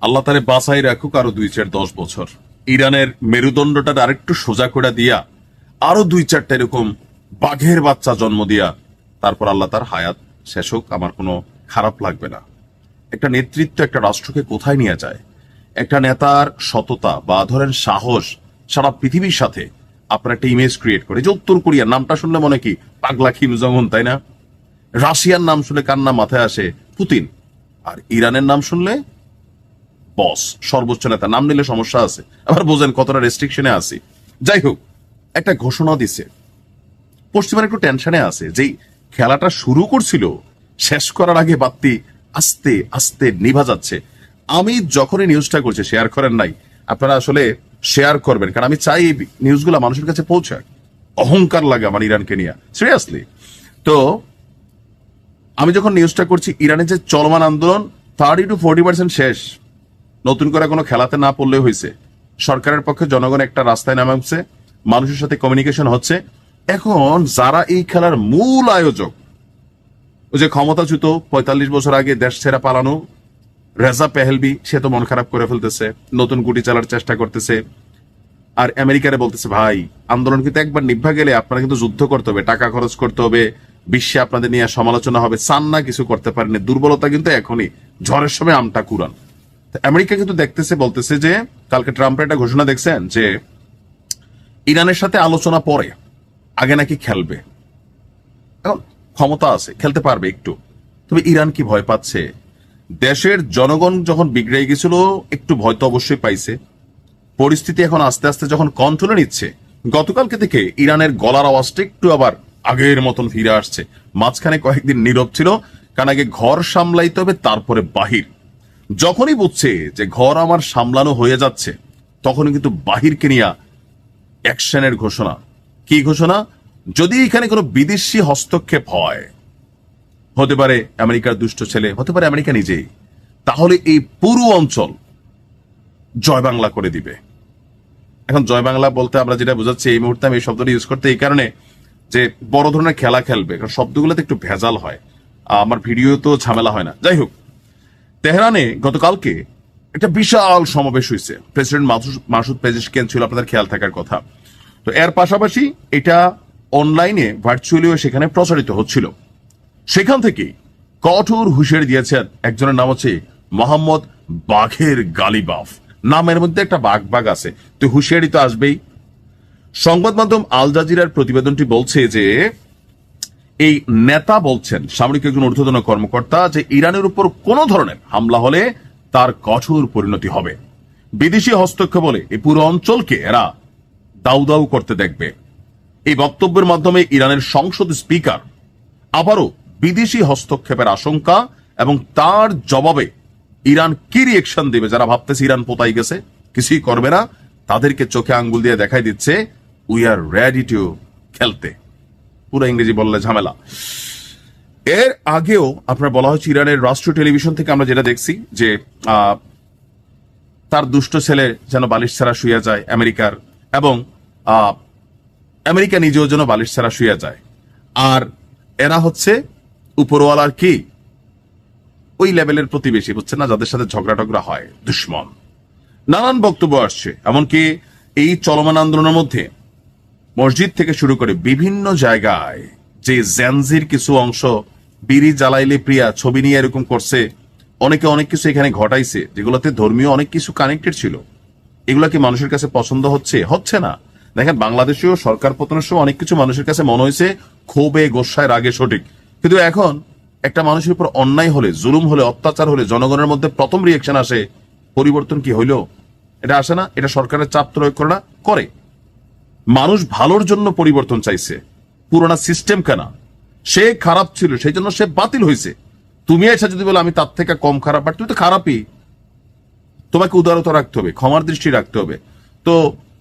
আল্লাহ তারে বাঁচাই রাখুক আরো 2-4-10 বছর। ইরানের মেরুদণ্ডটা আরেকটু সোজা করে দিয়া আরো 2-4টা এরকম বাঘের বাচ্চা জন্ম দিয়া তারপর আল্লাহ তার হায়াত শেষ হোক, আমার কোনো খারাপ লাগবে না। একটা নেতৃত্ব একটা রাষ্ট্রকে কোথায় নিয়ে যায়? একটা নেতার সততা বা ধরেন সাহস সারা পৃথিবীর সাথে আপনার একটা ইমেজ ক্রিয়েট করে। যে উত্তর কোরিয়ার নামটা শুনলে মনে কি পাগলা কিম জং উন, তাই না? রাশিয়ার নাম শুনলে কার নাম মাথায় আসে? পুতিন। আর ইরানের নাম শুনলে বস, সর্বোচ্চ নেতা। নাম নিলে সমস্যা আছে, আবার বোঝেন কতটা রেস্ট্রিকশনে আছে। যাই হোক, একটা ঘোষণা দিছে, পশ্চিমার একটু টেনশনে আছে। যেই খেলাটা শুরু করছিল শেষ করার আগে বাতি আস্তে আস্তে নিভা যাচ্ছে। আমি যখনই নিউজটা করছি, শেয়ার করেন নাই, আপনারা আসলে শেয়ার করবেন, কারণ আমি চাই এই নিউজগুলো মানুষের কাছে পৌঁছাক। অহংকার লাগে আমার ইরানকে নিয়ে, সিরিয়াসলি। তো আমি যখন নিউজটা করছি, ইরানের যে চলমান আন্দোলন 30-40% শেষ। নতুন করে কোনো খেলাতে না পড়লে হয়েছে। সরকারের পক্ষে জনগণ একটা রাস্তায় নামছে, মানুষের সাথে কমিউনিকেশন হচ্ছে। এখন যারা এই খেলার মূল আয়োজক, ওই যে ক্ষমতাচ্যুত 45 বছর আগে দেশ ছেড়ে পালানো রেজা পেহেলবি, সে তো মন খারাপ করে ফেলতেছে, নতুন গুটি চালার চেষ্টা করতেছে। আর আমেরিকারে বলতেছে, ভাই আন্দোলন কিন্তু একবার নিভা গেলে আপনারা কিন্তু যুদ্ধ করতে হবে, টাকা খরচ করতে হবে, বিশ্বে আপনাদের নিয়ে সমালোচনা হবে, চান না কিছু করতে পারেনি। দুর্বলতা কিন্তু এখনই, ঝড়ের সময় আমটা কুড়ান। আমেরিকা কিন্তু দেখতেছে, বলতেছে যে কালকে ট্রাম্পের একটা ঘোষণা দেখছেন যে ইরানের সাথে আলোচনা পরে, আগে নাকি খেলবে। এখন ক্ষমতা আছে, খেলতে পারবে একটু। তবে ইরান কি ভয় পাচ্ছে? দেশের জনগণ যখন বিগড়ে গেছিল, একটু ভয় তো অবশ্যই পাইছে। পরিস্থিতি এখন আস্তে আস্তে যখন কন্ট্রোলে নিচ্ছে, গতকালকে থেকে ইরানের গলার আওয়াজটা একটু আবার আগের মতন ফিরে আসছে। মাঝখানে কয়েকদিন নীরব ছিল, কারণ আগে ঘর সামলাইতে হবে, তারপরে বাহির। যখনই বুঝছে যে ঘর আমার সামলানো হয়ে যাচ্ছে, তখনই কিন্তু বাহিরকে নিয়ে অ্যাকশনের ঘোষণা। কি ঘোষণা? যদি এখানে কোনো বিদেশি হস্তক্ষেপ হয়, হতে পারে আমেরিকার দুষ্ট ছেলে, হতে পারে আমেরিকা নিজেই, তাহলে এই পুরো অঞ্চল জয় বাংলা করে দিবে। এখন জয় বাংলা বলতে আমরা যেটা বোঝাচ্ছি, এই মুহূর্তে আমি এই শব্দটা ইউজ করতে এই কারণে যে বড় ধরনের খেলা খেলবে, কারণ শব্দগুলোতে একটু ভেজাল হয়, আমার ভিডিও তো ঝামেলা হয় না। যাই হোক, তেহরানে গতকালকে একটা বিশাল সমাবেশ হয়েছে। প্রেসিডেন্ট মাসুদ পেজেশকিয়ান ছিল, আপনাদের খেয়াল থাকার কথা। তো এর পাশাপাশি এটা অনলাইনে ভার্চুয়ালিও সেখানে প্রচারিত হচ্ছিল। সেখান থেকে কঠোর হুঁশিয়ারি দিয়েছেন একজনের নাম হচ্ছে মোহাম্মদ বাঘের গালিবাফ। নামের মধ্যে একটা বাঘ বাঘ আছে, তো হুঁশিয়ারি তো আসবেই। সংবাদ মাধ্যম আল জাজিরার প্রতিবেদনটি বলছে যে এই নেতা বলছেন, সামরিক একজন ঊর্ধ্বতন কর্মকর্তা, যে ইরানের উপর কোন ধরনের হামলা হলে তার কঠোর পরিণতি হবে। বিদেশি হস্তক্ষেপ বলে এই পুরো অঞ্চলকে এরা দাউ দাউ করতে দেখবে। এই বক্তব্যের মাধ্যমে ইরানের সংসদ স্পিকার আবারও বিদেশি হস্তক্ষেপের আশঙ্কা এবং তার জবাবে ইরান কি রিয়েকশন দেবে, যারা ভাবতেছে ইরান পোতাই গেছে, কিছুই করবে না, তাদেরকে চোখে আঙ্গুল দিয়ে দেখাই দিচ্ছে উই আর রেডি টু খেলতে। পুরো ইংরেজি বললে ঝামেলা। এর আগেও আপনার বলা হচ্ছে, ইরানের রাষ্ট্রীয় টেলিভিশন থেকে আমরা যেটা দেখছি যে তার দুষ্ট ছেলে যেন বালিশ ছাড়া শুয়ে যায় আমেরিকার, এবং আমেরিকা নিজেও যেন বালিশ ছাড়া শুয়ে যায়। আর এরা হচ্ছে উপরওয়ালার কি ওই লেভেলের প্রতিবেশী, বুঝছেন না, যাদের সাথে ঝগড়া টগড়া হয়, দুশ্মন। নানান বক্তব্য আসছে, এমনকি এই চলমান আন্দোলনের মধ্যে মসজিদ থেকে শুরু করে বিভিন্ন জায়গায় যে জেনজির কিছু অংশ বিড়ি জ্বালাইলে প্রিয়া ছবি নিয়ে এরকম করছে, অনেকে অনেক কিছু এখানে ঘটাইছে, যেগুলোতে ধর্মীয় অনেক কিছু কানেক্টেড ছিল। এগুলা কি মানুষের কাছে পছন্দ হচ্ছে? হচ্ছে না। দেখেন, বাংলাদেশেও সরকার পতনের সময় অনেক কিছু মানুষের কাছে মনে হয়েছে ক্ষোভে, গোসায়, রাগে সঠিক, কিন্তু এখন একটা মানুষের উপর অন্যায় হলে, জুলুম হলে, অত্যাচার হলে জনগণের মধ্যে প্রথম রিয়েকশন আসে পরিবর্তন কি হইল? এটা আসে না? এটা সরকারের চাপ প্রয়োগ করে না? করে। মানুষ ভালোর জন্য পরিবর্তন চাইছে, পুরোনো সিস্টেম কেনা। সে খারাপ ছিল, সেই জন্য সে বাতিল হয়েছে। তুমি এসে যদি বলো আমি তার থেকে কম খারাপ, আর তুমি তো খারাপই, তোমাকে উদারতা রাখতে হবে, ক্ষমার দৃষ্টি রাখতে হবে। তো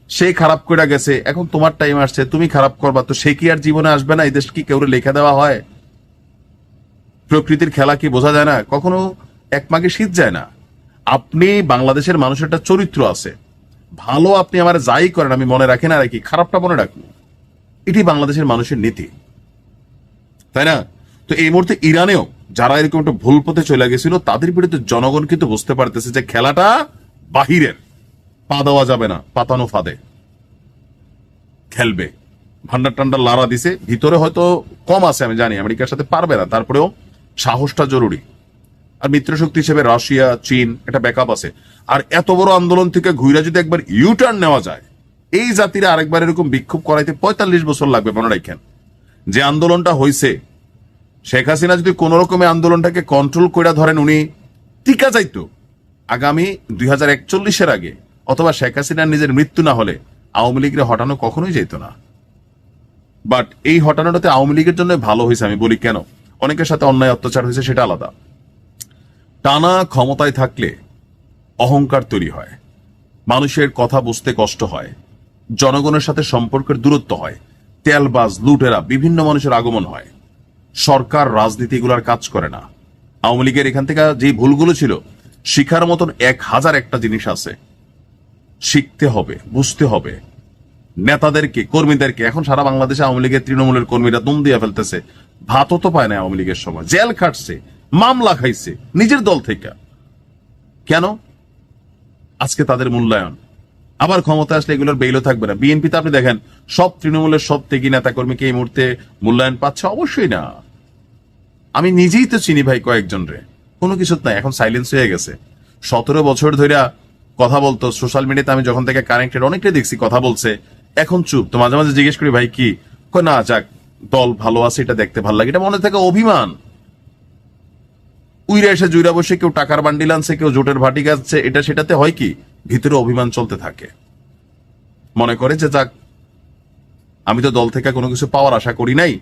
সে খারাপ করে গেছে, এখন তোমার টাইম আসছে, তুমি খারাপ করবা, তো সে কি আর জীবনে আসবে না? এই দেশ কি কেউ লেখা দেওয়া হয়? প্রকৃতির খেলা কি বোঝা যায় না? কখনো এক মাঘে শীত যায় না। আপনি বাংলাদেশের মানুষের একটা চরিত্র আছে, ভালো আপনি আমার যাই করেন আমি মনে রাখি না রাখি, খারাপটা মনে রাখবো, এটি বাংলাদেশের মানুষের নীতি, তাই না? তো এই মুহূর্তে ইরানেও যারা এরকম একটা ভুল পথে চলে গেছিল তাদের বিরুদ্ধে জনগণ কিন্তু বুঝতে পারতেছে যে খেলাটা বাহিরের, পা দেওয়া যাবে না, পাতানো ফাঁদে খেলবে। ভান্ডার টান্ডার লারা দিছে, ভিতরে হয়তো কম আছে আমি জানি, আমেরিকার সাথে পারবে না, তারপরেও সাহসটা জরুরি। আর মিত্রশক্তি হিসেবে রাশিয়া, চীন একটা ব্যাকআপ আছে। আর এত বড় আন্দোলন থেকে ঘুরে যদি একবার ইউটার্ন নেওয়া যায়, এই জাতিরা আরেকবার এরকম বিক্ষোভ করাইতে 45 বছর লাগবে। মনে রাখেন, যে আন্দোলনটা হয়েছে, শেখ হাসিনা যদি কোন রকমের আন্দোলনটাকে কন্ট্রোল করে ধরেন, উনি টিকা যাইতো আগামী 2041-এর আগে, অথবা শেখ হাসিনার নিজের মৃত্যু না হলে আওয়ামী লীগের হটানো কখনোই যেত না। বাট এই হটানোটাতে আওয়ামী লীগের জন্য ভালো হয়েছে। আমি বলি কেন, অনেকের সাথে অন্যায় অত্যাচার হয়েছে সেটা আলাদা। টানা ক্ষমতায় থাকলে অহংকার তৈরি হয়, মানুষের কথা বুঝতে কষ্ট হয়, জনগণের সাথে সম্পর্কের দূরত্ব হয়, তেলবাজ, লুটেরা, বিভিন্ন মানুষের আগমন হয়, সরকার রাজনীতিগুলার কাজ করে না। আওয়ামী লীগের এখান থেকে যে ভুলগুলো ছিল, শিখার মতন 1001টা জিনিস আছে। শিখতে হবে, বুঝতে হবে। নেতাদেরকে, কর্মীদেরকে, এখন সারা বাংলাদেশে আওয়ামী লীগের তৃণমূলের কর্মীরা দম দিয়ে ফেলতেছে, ভাতও তো পায় না আওয়ামী লীগের সময়, জেল খাটছে, মামলা খাইছে নিজের দল থেকে। কেন? আজকে তাদের মূল্যায়ন। আবার ক্ষমতা আসলে এগুলোর বেইলও থাকবে না। বিএনপিতে আপনি দেখেন, সব তৃণমূলের সব ত্যাগী নেতা কর্মীকে এই মুহূর্তে মূল্যায়ন পাচ্ছে? অবশ্যই না। আমি নিজেই তো চিনি ভাই কয়েকজন রে, কোনো কিছু নাই, এখন সাইলেন্স হয়ে গেছে। 17 বছর ধরে কথা বলতো সোশ্যাল মিডিয়াতে, আমি যখন থেকে কানেক্টেড অনেকটাই দেখছি কথা বলছে, এখন চুপ। তো মাঝে মাঝে জিজ্ঞেস করি ভাই কি, কয় না যাক, দল ভালো আছে, এটা দেখতে ভালো লাগে, এটা মনে থেকে অভিমান। উইরা এসে জুইরা বসে কেউ টাকার বান্ডিল আনছে, কেউ জোটের ভাটি গাচ্ছে, এটা সেটাতে হয় কি ভিতরে অভিমান চলতে থাকে। মনে করে যে যাক, আমি তো দল থেকে কোনো কিছু পাওয়ার আশা করি নাই,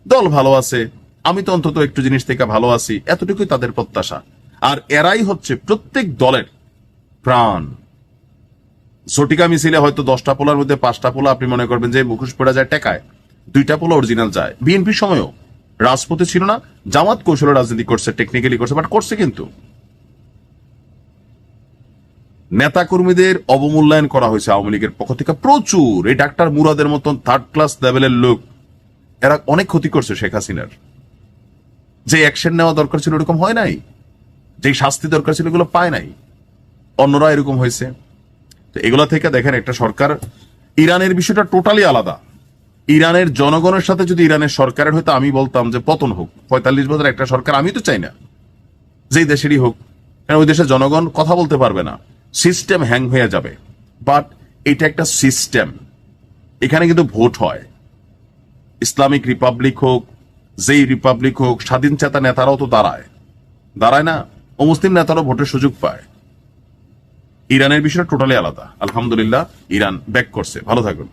দল ভালো আছে, আমি তো অন্তত একটু জিনিস থেকে ভালো আছি, এতটুকুই তাদের প্রত্যাশা। আর এরাই হচ্ছে প্রত্যেক দলের প্রাণ। ঝটিকা মিছিলে হয়তো 10টা পোলার মধ্যে 5টা পোলা আপনি মনে করবেন যে মুখোশ পড়া যায় টেকায়, 2টা পোলা অরিজিনাল যায়। বিএনপির সময়ও রাজপথে ছিল না, জামাত কৌশলে রাজনীতি করছে, টেকনিক্যালি করছে, বাট করছে। কিন্তু নেতা কর্মীদের অবমূল্যায়ন করা হয়েছে আওয়ামী লীগের পক্ষ থেকে প্রচুর। এই ডাক্তার মুরাদের মতন 3rd ক্লাস লেভেলের লোক, এরা অনেক ক্ষতি করছে শেখ হাসিনার। যে অ্যাকশন নেওয়া দরকার ছিল এরকম হয় নাই, যে শাস্তি দরকার ছিল এগুলো পায় নাই, অন্যরা এরকম হয়েছে। তো এগুলা থেকে দেখেন, একটা সরকার, ইরানের বিষয়টা টোটালি আলাদা। ইরানের জনগণের সাথে যদি ইরানের সরকারের হয়তো আমি বলতাম যে পতন হোক, 45 বছর একটা সরকার, আমি তো চাই না যেই দেশেরই হোক, কারণ ওই দেশের জনগণ কথা বলতে পারবে না, সিস্টেম হ্যাং হয়ে যাবে। বাট এটা একটা সিস্টেম, এখানে কিন্তু ভোট হয়। ইসলামিক রিপাবলিক হোক, যেই রিপাবলিক হোক, স্বাধীন চেতা নেতারাও তো দাঁড়ায় না, অমুসলিম নেতারাও ভোটের সুযোগ পায়। ইরানের বিষয়টা টোটালি আলাদা। আলহামদুলিল্লাহ, ইরান ব্যাক করছে। ভালো থাকুন।